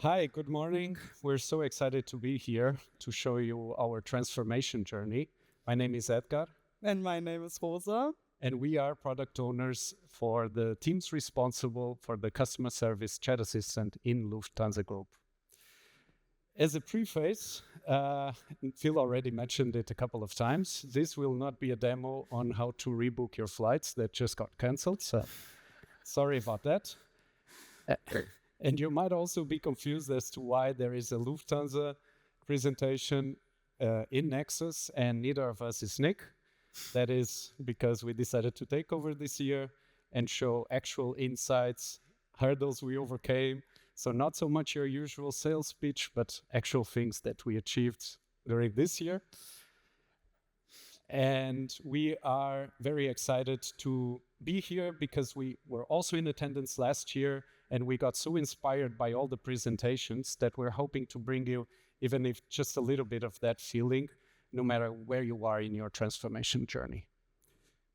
Hi, good morning. We're so excited to be here to show you our transformation journey. My name is Edgar, And my name is Rosa. and we are product owners for the teams responsible for the customer service chat assistant in Lufthansa Group. As a preface, Phil already mentioned it a couple of times. This will not be a demo on how to rebook your flights that just got canceled. So sorry about that. And you might also be confused as to why there is a Lufthansa presentation in Nexus and neither of us is Nick. That is because we decided to take over this year and show actual insights, hurdles we overcame. So not so much your usual sales pitch, but actual things that we achieved during this year. And we are very excited to be here because we were also in attendance last year and we got so inspired by all the presentations that we're hoping to bring you, even if just a little bit of that feeling, no matter where you are in your transformation journey.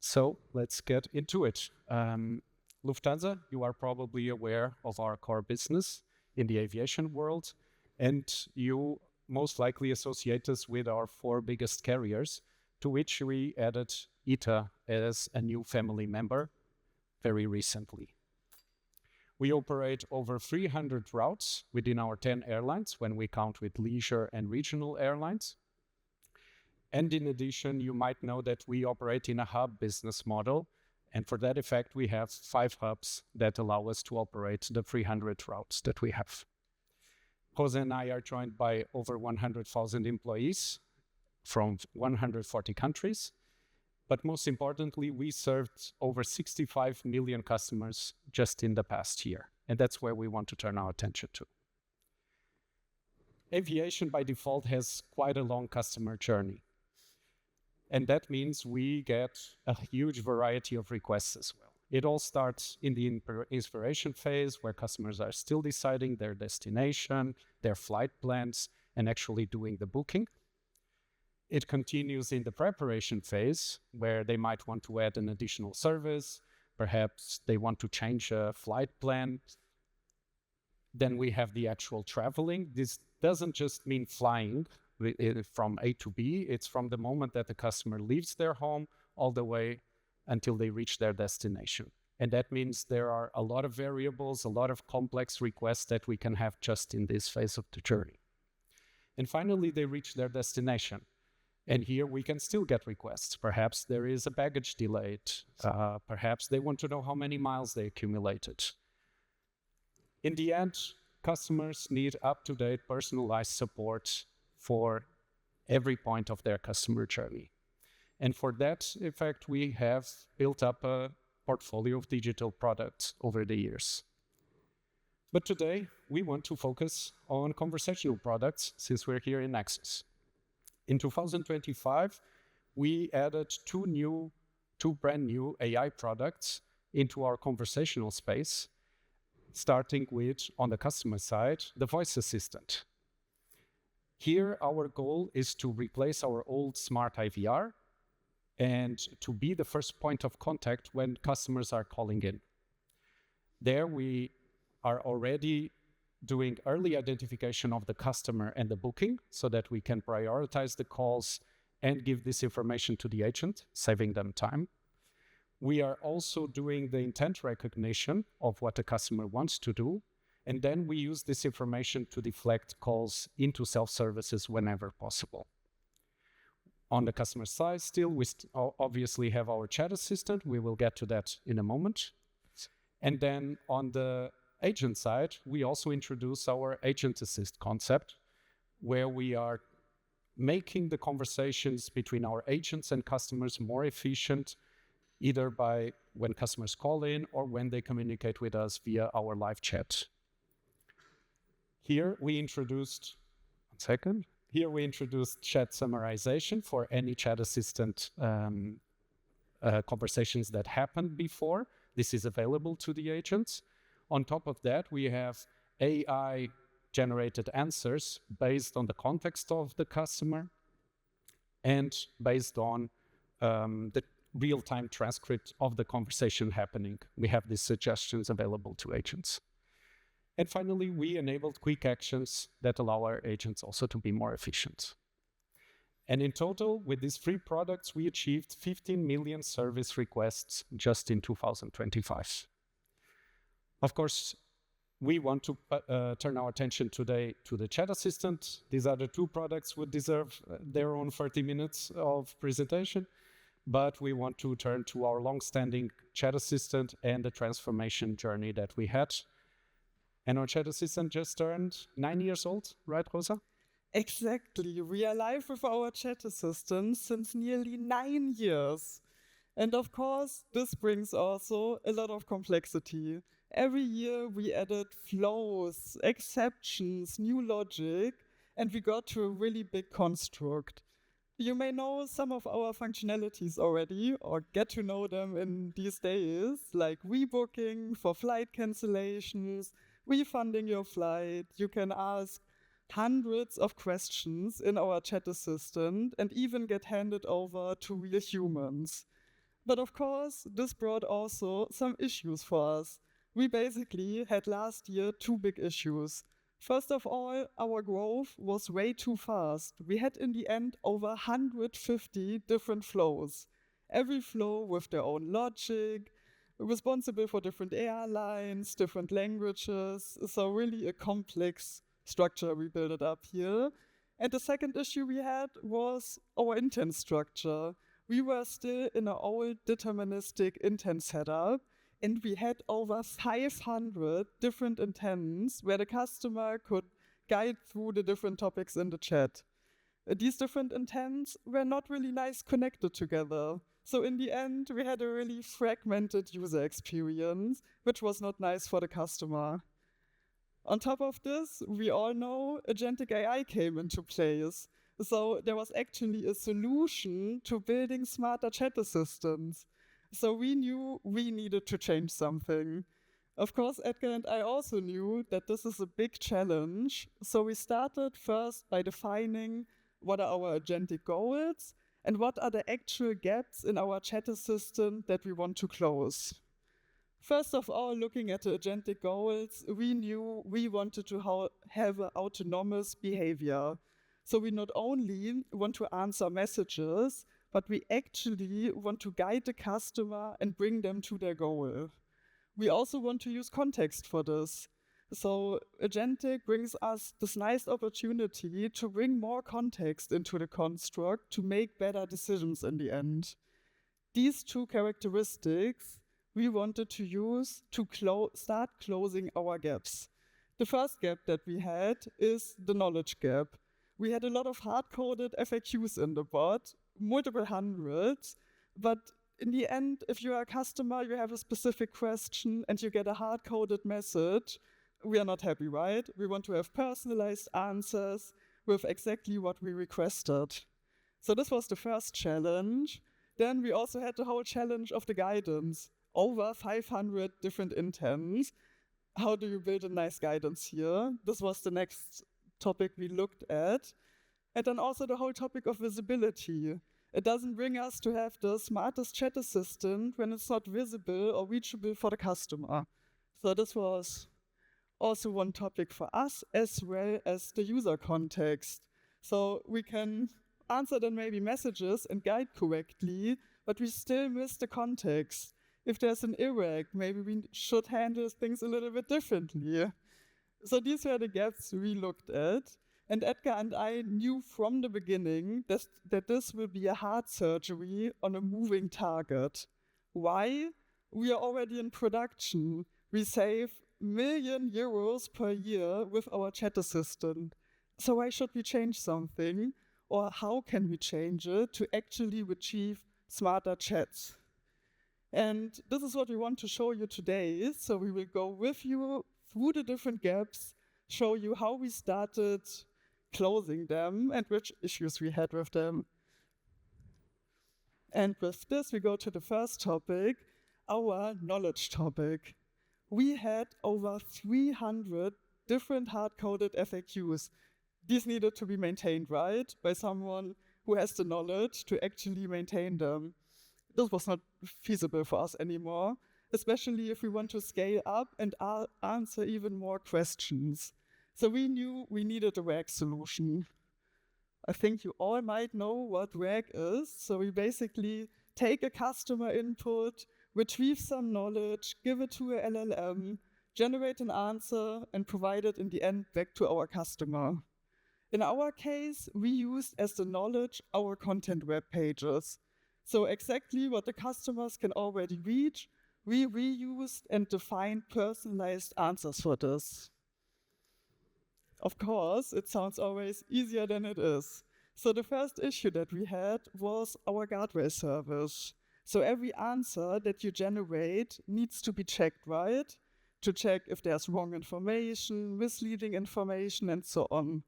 So let's get into it. Lufthansa, you are probably aware of our core business in the aviation world, and you most likely associate us with our four biggest carriers, to which we added ITA as a new family member very recently. We operate over 300 routes within our 10 airlines when we count with leisure and regional airlines. And in addition, you might know that we operate in a hub business model. And for that effect, we have 5 hubs that allow us to operate the 300 routes that we have. Jose and I are joined by over 100,000 employees from 140 countries. But most importantly, we served over 65 million customers just in the past year. And that's where we want to turn our attention to. Aviation by default has quite a long customer journey. And that means we get a huge variety of requests as well. It all starts in the inspiration phase where customers are still deciding their destination, their flight plans, and actually doing the booking. It continues in the preparation phase where they might want to add an additional service. Perhaps they want to change a flight plan. Then we have the actual traveling. This doesn't just mean flying from A to B. It's from the moment that the customer leaves their home all the way until they reach their destination. And that means there are a lot of variables, a lot of complex requests that we can have just in this phase of the journey. And finally, they reach their destination. And here we can still get requests. Perhaps there is a baggage delayed. Perhaps they want to know how many miles they accumulated. In the end, customers need up-to-date personalized support for every point of their customer journey. And for that effect, we have built up a portfolio of digital products over the years. But today, we want to focus on conversational products since we're here in Nexus. In 2025, we added two brand new AI products into our conversational space, starting with, on the customer side, the voice assistant. Here, our goal is to replace our old smart IVR and to be the first point of contact when customers are calling in. There, we are already doing early identification of the customer and the booking so that we can prioritize the calls and give this information to the agent, saving them time. We are also doing the intent recognition of what the customer wants to do, and then we use this information to deflect calls into self-services whenever possible. On the customer side, still, we obviously have our chat assistant. We will get to that in a moment. And then on the agent side, we also introduce our agent assist concept, where we are making the conversations between our agents and customers more efficient, either by when customers call in or when they communicate with us via our live chat. Here we introduced chat summarization for any chat assistant conversations that happened before. This is available to the agents. On top of that, we have AI-generated answers based on the context of the customer and based on the real-time transcript of the conversation happening. We have these suggestions available to agents. And finally, we enabled quick actions that allow our agents also to be more efficient. And in total, with these 3 products, we achieved 15 million service requests just in 2025. Of course, we want to turn our attention today to the chat assistant. These other 2 products would deserve their own 30 minutes of presentation, but we want to turn to our long-standing chat assistant and the transformation journey that we had. And our chat assistant just turned 9 years old, right, Rosa? Exactly. We are live with our chat assistant since nearly 9 years. And of course, this brings also a lot of complexity. Every year we added flows, exceptions, new logic, and we got to a really big construct. You may know some of our functionalities already, or get to know them in these days, like rebooking for flight cancellations, refunding your flight. You can ask hundreds of questions in our chat assistant and even get handed over to real humans. But of course, this brought also some issues for us. We basically had last year 2 big issues. First of all, our growth was way too fast. We had in the end over 150 different flows. Every flow with their own logic, responsible for different airlines, different languages. So really a complex structure we built it up here. And the second issue we had was our intent structure. We were still in an old deterministic intent setup, and we had over 500 different intents where the customer could guide through the different topics in the chat. These different intents were not really nice connected together. So in the end, we had a really fragmented user experience, which was not nice for the customer. On top of this, we all know agentic AI came into place. So there was actually a solution to building smarter chat assistants. So we knew we needed to change something. Of course, Edgar and I also knew that this is a big challenge. So we started first by defining what are our agentic goals and what are the actual gaps in our chat assistant that we want to close. First of all, looking at the agentic goals, we knew we wanted to have an autonomous behavior. So we not only want to answer messages, but we actually want to guide the customer and bring them to their goal. We also want to use context for this. So agentic brings us this nice opportunity to bring more context into the construct to make better decisions in the end. These 2 characteristics we wanted to use to start closing our gaps. The first gap that we had is the knowledge gap. We had a lot of hard-coded FAQs in the bot, multiple hundreds, but in the end, if you are a customer, you have a specific question and you get a hard-coded message, we are not happy, right? We want to have personalized answers with exactly what we requested. So this was the first challenge. Then we also had the whole challenge of the guidance. Over 500 different intents. How do you build a nice guidance here? This was the next topic we looked at. And then also the whole topic of visibility. It doesn't bring us to have the smartest chat assistant when it's not visible or reachable for the customer. So this was also one topic for us, as well as the user context. So we can answer then maybe messages and guide correctly, but we still miss the context. If there's an irreg, maybe we should handle things a little bit differently. So these were the gaps we looked at. And Edgar and I knew from the beginning that this will be a heart surgery on a moving target. Why? We are already in production. We save €1 million per year with our chat assistant. So why should we change something? Or how can we change it to actually achieve smarter chats? And this is what we want to show you today. So we will go with you through the different gaps, show you how we started closing them and which issues we had with them. And with this, we go to the first topic, our knowledge topic. We had over 300 different hard-coded FAQs. These needed to be maintained, right, by someone who has the knowledge to actually maintain them. This was not feasible for us anymore. especially if we want to scale up and answer even more questions. So we knew we needed a RAG solution. I think you all might know what RAG is. So we basically take a customer input, retrieve some knowledge, give it to a LLM, generate an answer, and provide it in the end back to our customer. In our case, we used as the knowledge our content web pages. So exactly what the customers can already reach, we reused and defined personalized answers for this. Of course, it sounds always easier than it is. So the first issue that we had was our guardrail service. So every answer that you generate needs to be checked, right? To check if there's wrong information, misleading information, and so on.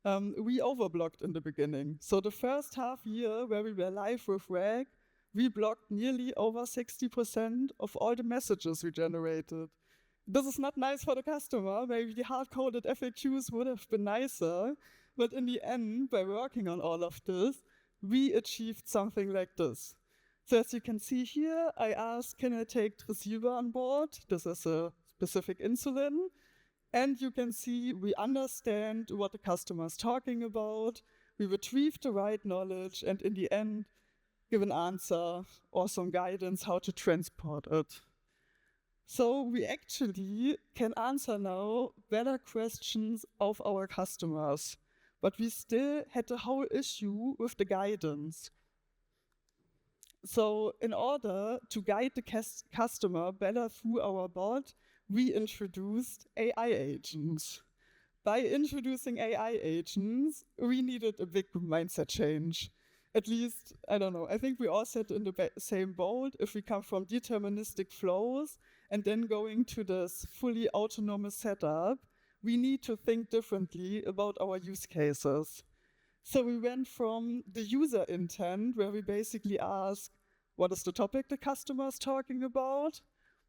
We overblocked in the beginning. So the first half year where we were live with RAG, we blocked nearly over 60% of all the messages we generated. This is not nice for the customer. Maybe the hard-coded FAQs would have been nicer, but in the end, by working on all of this, we achieved something like this. So as you can see here, I asked, can I take Tresiba on board? This is a specific insulin. And you can see we understand what the customer is talking about. We retrieve the right knowledge and in the end, give an answer or some guidance how to transport it. So we actually can answer now better questions of our customers, but we still had the whole issue with the guidance. So in order to guide the customer better through our bot, we introduced AI agents. By introducing AI agents, we needed a big mindset change. At least, I don't know, I think we all sat in the same boat. If we come from deterministic flows and then going to this fully autonomous setup, we need to think differently about our use cases. So we went from the user intent, where we basically ask, what is the topic the customer is talking about,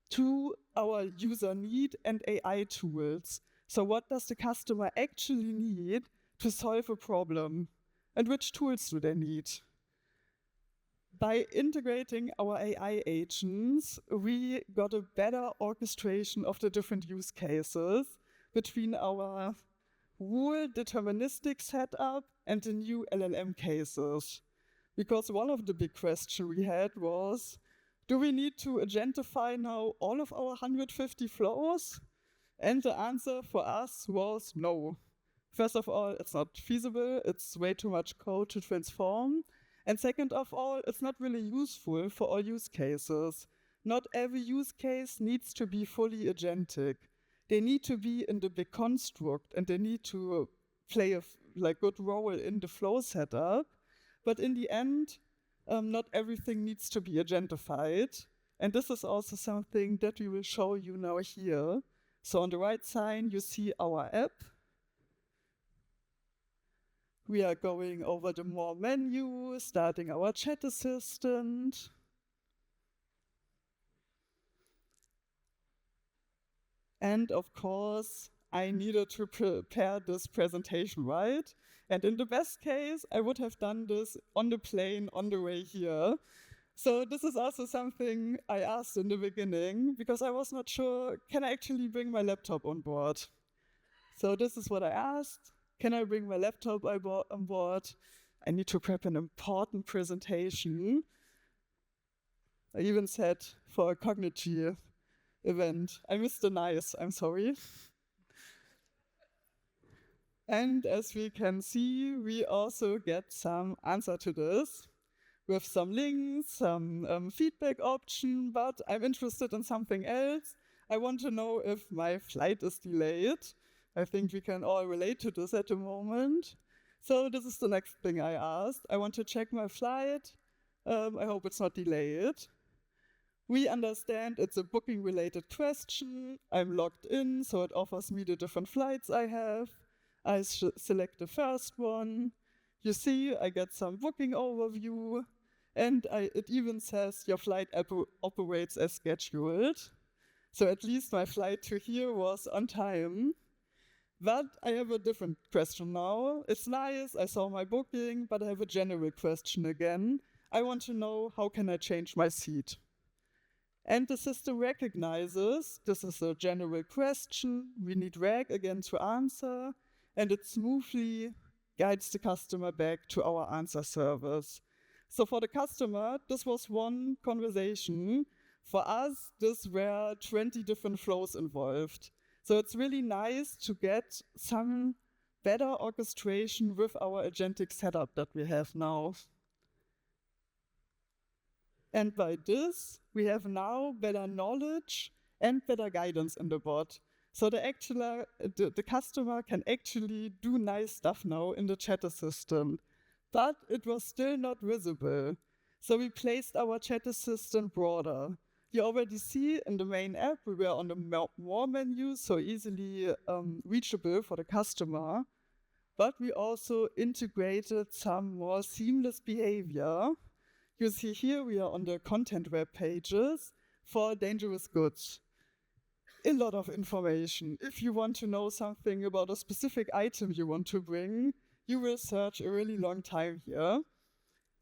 to our user need and AI tools. So what does the customer actually need to solve a problem? And which tools do they need? By integrating our AI agents, we got a better orchestration of the different use cases between our rule deterministic setup and the new LLM cases. Because one of the big questions we had was, do we need to agentify now all of our 150 flows? And the answer for us was no. First of all, it's not feasible. It's way too much code to transform. And second of all, it's not really useful for all use cases. Not every use case needs to be fully agentic. They need to be in the big construct and they need to play a good role in the flow setup. But in the end, not everything needs to be agentified. And this is also something that we will show you now here. So on the right side, you see our app. We are going over the more menu, starting our chat assistant. And of course, I needed to prepare this presentation, right? And in the best case, I would have done this on the plane on the way here. So this is also something I asked in the beginning because I was not sure, can I actually bring my laptop on board? So this is what I asked. Can I bring my laptop on board? I need to prep an important presentation. I even said for a Cognigy event. I missed the nice, I'm sorry. And as we can see, we also get some answer to this with some links, some feedback option, but I'm interested in something else. I want to know if my flight is delayed. I think we can all relate to this at the moment. So this is the next thing I asked. I want to check my flight. I hope it's not delayed. We understand it's a booking-related question. I'm logged in, so it offers me the different flights I have. I select the first one. You see, I get some booking overview, and it even says your flight operates as scheduled. So at least my flight to here was on time. But I have a different question now. It's nice, I saw my booking, but I have a general question again. I want to know, how can I change my seat? And the system recognizes this is a general question, we need RAG again to answer, and it smoothly guides the customer back to our answer service. So for the customer, this was one conversation. For us, this were 20 different flows involved. So it's really nice to get some better orchestration with our agentic setup that we have now. And by this, we have now better knowledge and better guidance in the bot. So the customer can actually do nice stuff now in the chat assistant, but it was still not visible. So we placed our chat assistant broader. You already see in the main app, we were on the more menu, so easily reachable for the customer. But we also integrated some more seamless behavior. You see here we are on the content web pages for dangerous goods. A lot of information. If you want to know something about a specific item you want to bring, you will search a really long time here.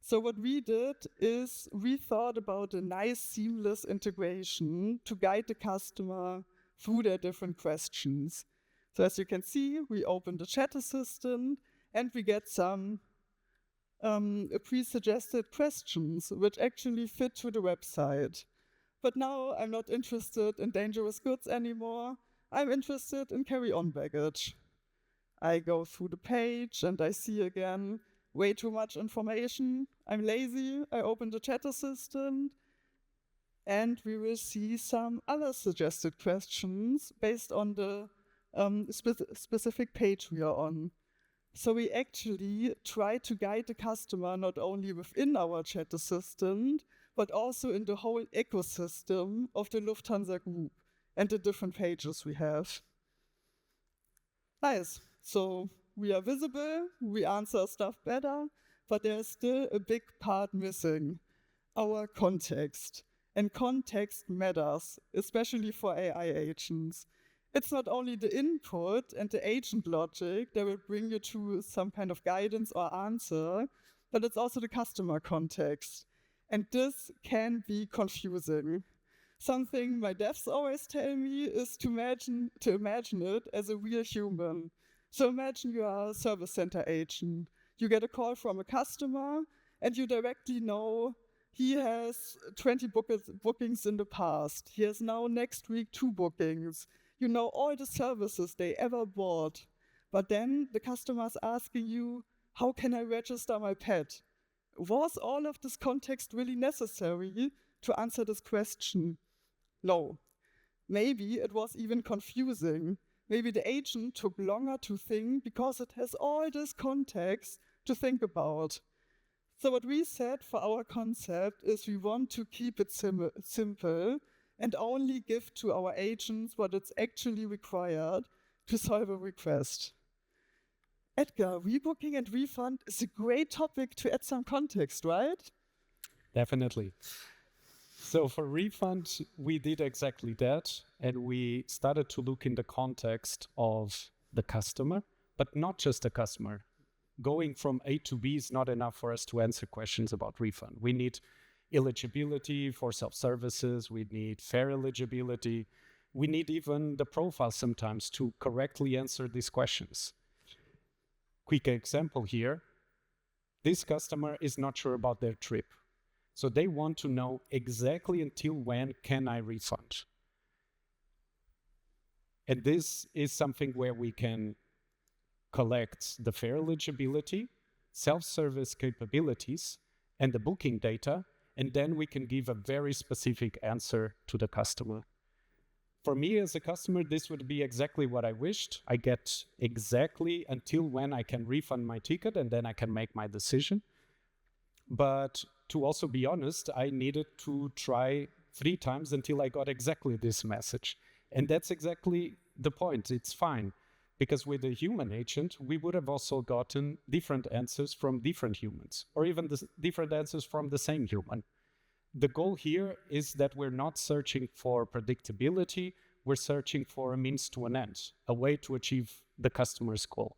So what we did is we thought about a nice seamless integration to guide the customer through their different questions. So as you can see, we open the chat assistant and we get some pre-suggested questions which actually fit to the website. But now I'm not interested in dangerous goods anymore. I'm interested in carry-on baggage. I go through the page and I see again way too much information. I'm lazy. I open the chat assistant and we will see some other suggested questions based on the specific page we are on. So we actually try to guide the customer not only within our chat assistant, but also in the whole ecosystem of the Lufthansa Group and the different pages we have. Nice. So we are visible, we answer stuff better, but there's still a big part missing, our context. And context matters, especially for AI agents. It's not only the input and the agent logic that will bring you to some kind of guidance or answer, but it's also the customer context. And this can be confusing. Something my devs always tell me is to imagine it as a real human. So imagine you are a service center agent. You get a call from a customer and you directly know he has 20 bookings in the past. He has now next week 2 bookings. You know all the services they ever bought. But then the customer is asking you, how can I register my pet? Was all of this context really necessary to answer this question? No. Maybe it was even confusing. Maybe the agent took longer to think because it has all this context to think about. So what we said for our concept is we want to keep it simple and only give to our agents what it's actually required to solve a request. Edgar, rebooking and refund is a great topic to add some context, right? Definitely. So for refund, we did exactly that. And we started to look in the context of the customer, but not just the customer. Going from A to B is not enough for us to answer questions about refund. We need eligibility for self-services. We need fair eligibility. We need even the profile sometimes to correctly answer these questions. Quick example here. This customer is not sure about their trip. So they want to know exactly until when can I refund. And this is something where we can collect the fair eligibility, self-service capabilities, and the booking data, and then we can give a very specific answer to the customer. For me as a customer, this would be exactly what I wished. I get exactly until when I can refund my ticket, and then I can make my decision. But to also be honest, I needed to try 3 times until I got exactly this message. And that's exactly the point. It's fine. Because with a human agent, we would have also gotten different answers from different humans, or even different answers from the same human. The goal here is that we're not searching for predictability, we're searching for a means to an end, a way to achieve the customer's goal.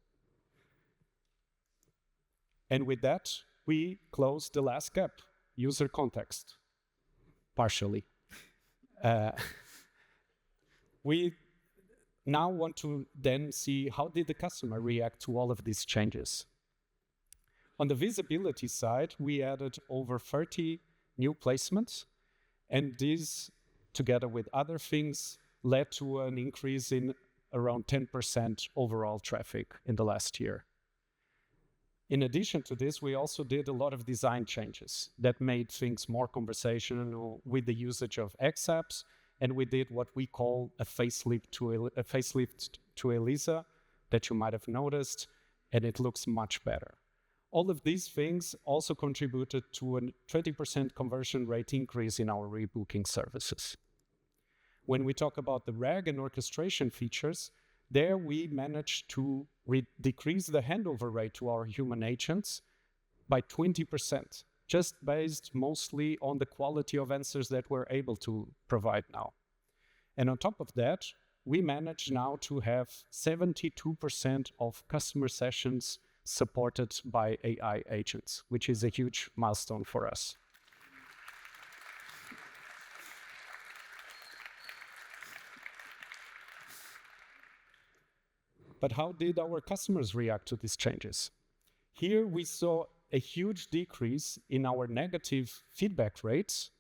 And with that, we close the last gap, user context, partially. We now want to then see how did the customer react to all of these changes. On the visibility side, we added over 30 new placements, and these, together with other things, led to an increase in around 10% overall traffic in the last year. In addition to this, we also did a lot of design changes that made things more conversational with the usage of X apps, and we did what we call a facelift to Elisa that you might have noticed, and it looks much better. All of these things also contributed to a 20% conversion rate increase in our rebooking services. When we talk about the RAG and orchestration features, there we managed to decrease the handover rate to our human agents by 20%, just based mostly on the quality of answers that we're able to provide now. And on top of that, we managed now to have 72% of customer sessions supported by AI agents, which is a huge milestone for us. But how did our customers react to these changes? Here we saw a huge decrease in our negative feedback rates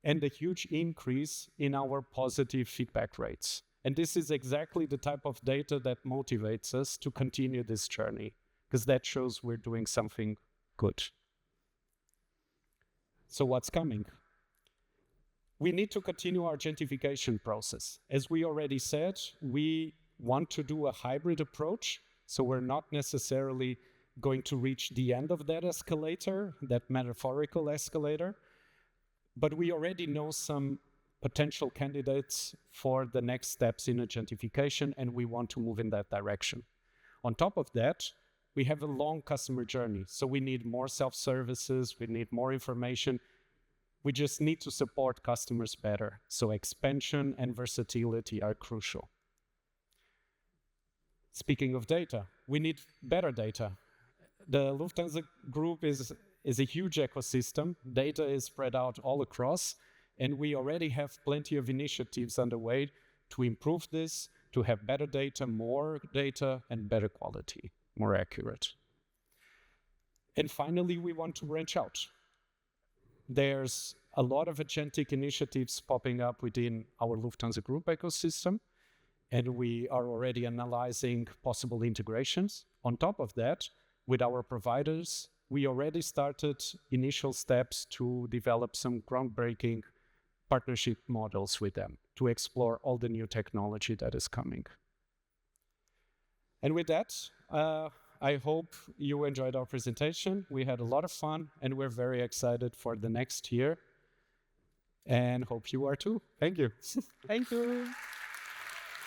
and a huge increase in our positive feedback rates. And this is exactly the type of data that motivates us to continue this journey, because that shows we're doing something good. So what's coming? We need to continue our agentification process. As we already said, we want to do a hybrid approach, so we're not necessarily going to reach the end of that escalator, that metaphorical escalator, but we already know some potential candidates for the next steps in agentification, and we want to move in that direction. On top of that, we have a long customer journey, so we need more self-services, we need more information. We just need to support customers better, so expansion and versatility are crucial. Speaking of data, we need better data. The Lufthansa Group is a huge ecosystem. Data is spread out all across, and we already have plenty of initiatives underway to improve this, to have better data, and better quality, more accurate. And finally, we want to branch out. There's a lot of agentic initiatives popping up within our Lufthansa Group ecosystem, and we are already analyzing possible integrations. On top of that, with our providers, we already started initial steps to develop some groundbreaking partnership models with them to explore all the new technology that is coming. And with that, I hope you enjoyed our presentation. We had a lot of fun, and we're very excited for the next year, and hope you are too. Thank you. Thank you.